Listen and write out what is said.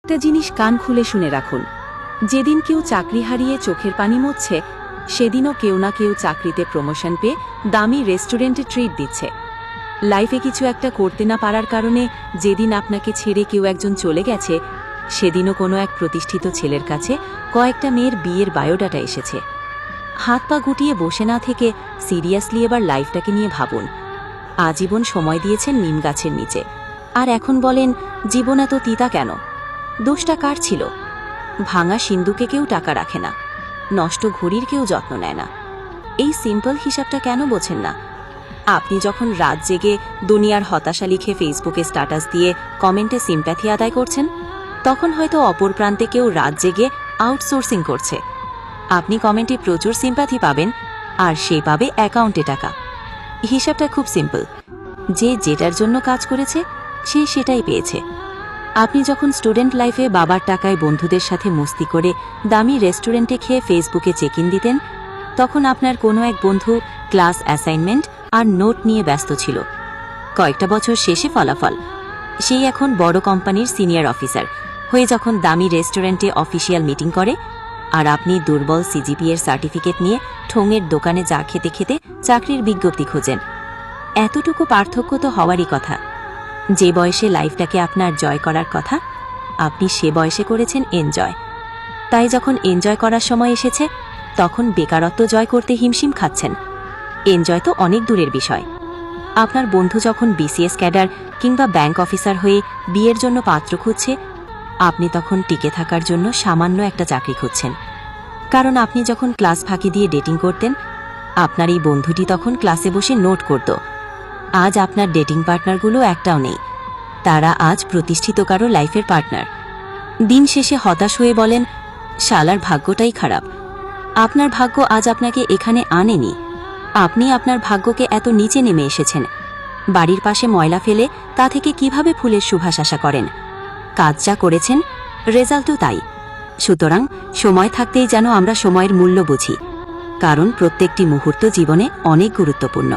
একটা জিনিস কান খুলে শুনে রাখুন, যেদিন কেউ চাকরি হারিয়ে চোখের পানি মুছছে, সেদিনও কেউ না কেউ চাকরিতে প্রমোশন পেয়ে দামি রেস্টুরেন্টে ট্রিট দিচ্ছে। লাইফে কিছু একটা করতে না পারার কারণে যেদিন আপনাকে ছেড়ে কেউ একজন চলে গেছে, সেদিনও কোনো এক প্রতিষ্ঠিত ছেলের কাছে কয়েকটা মেয়ের বিয়ের বায়োডাটা এসেছে। হাত পা গুটিয়ে বসে না থেকে সিরিয়াসলি এবার লাইফটাকে নিয়ে ভাবুন। আজীবন সময় দিয়েছেন নিম গাছের নিচে, আর এখন বলেন জীবন এত তিতা কেন? দোষটা কার ছিল? ভাঙা সিন্ধুকে কেউ টাকা রাখে না, নষ্ট ঘড়ির কেউ যত্ন নেয় না। এই সিম্পল হিসাবটা কেন বোঝেন না? আপনি যখন রাত জেগে দুনিয়ার হতাশা লিখে ফেসবুকে স্ট্যাটাস দিয়ে কমেন্টে সিম্প্যাথি আদায় করছেন, তখন হয়তো অপর প্রান্তে কেউ রাত জেগে আউটসোর্সিং করছে। আপনি কমেন্টে প্রচুর সিম্প্যাথি পাবেন, আর সে পাবে অ্যাকাউন্টে টাকা। হিসাবটা খুব সিম্পল, যে যেটার জন্য কাজ করেছে সে সেটাই পেয়েছে। আপনি যখন স্টুডেন্ট লাইফে বাবার টাকায় বন্ধুদের সাথে মস্তি করে দামি রেস্টুরেন্টে খেয়ে ফেসবুকে চেক ইন দিতেন, তখন আপনার কোনো এক বন্ধু ক্লাস অ্যাসাইনমেন্ট আর নোট নিয়ে ব্যস্ত ছিল। কয়েকটা বছর শেষে ফলাফল, সেই এখন বড় কোম্পানির সিনিয়র অফিসার হয়ে যখন দামি রেস্টুরেন্টে অফিসিয়াল মিটিং করে, আর আপনি দুর্বল সিজিপিএর সার্টিফিকেট নিয়ে ঠোঙের দোকানে চা খেতে খেতে চাকরির বিজ্ঞপ্তি খোঁজেন। এতটুকু পার্থক্য তো হওয়ারই কথা। যে বয়সে লাইফটাকে আপনার জয় করার কথা, আপনি সে বয়সে করেছেন এনজয়। তাই যখন এনজয় করার সময় এসেছে, তখন বেকারত্ব জয় করতে হিমশিম খাচ্ছেন। এনজয় তো অনেক দূরের বিষয়। আপনার বন্ধু যখন বিসিএস ক্যাডার কিংবা ব্যাংক অফিসার হয়ে বিয়ের জন্য পাত্র খুঁজছে, আপনি তখন টিকে থাকার জন্য সামান্য একটা চাকরি খুঁজছেন। কারণ আপনি যখন ক্লাস ফাঁকি দিয়ে ডেটিং করতেন, আপনার এই বন্ধুটি তখন ক্লাসে বসে নোট করত। আজ আপনার ডেটিং পার্টনারগুলো একটাও নেই, তারা আজ প্রতিষ্ঠিত কারো লাইফের পার্টনার। দিন শেষে হতাশ হয়ে বলেন, শালার ভাগ্যটাই খারাপ। আপনার ভাগ্য আজ আপনাকে এখানে আনেনি, আপনি আপনার ভাগ্যকে এত নিচে নেমে এসেছেন। বাড়ির পাশে ময়লা ফেলে তা থেকে কিভাবে ফুলের সুবাস আশা করেন? কাজ যা করেছেন, রেজাল্টও তাই। সুতরাং সময় থাকতেই যেন আমরা সময়ের মূল্য বুঝি, কারণ প্রত্যেকটি মুহূর্ত জীবনে অনেক গুরুত্বপূর্ণ।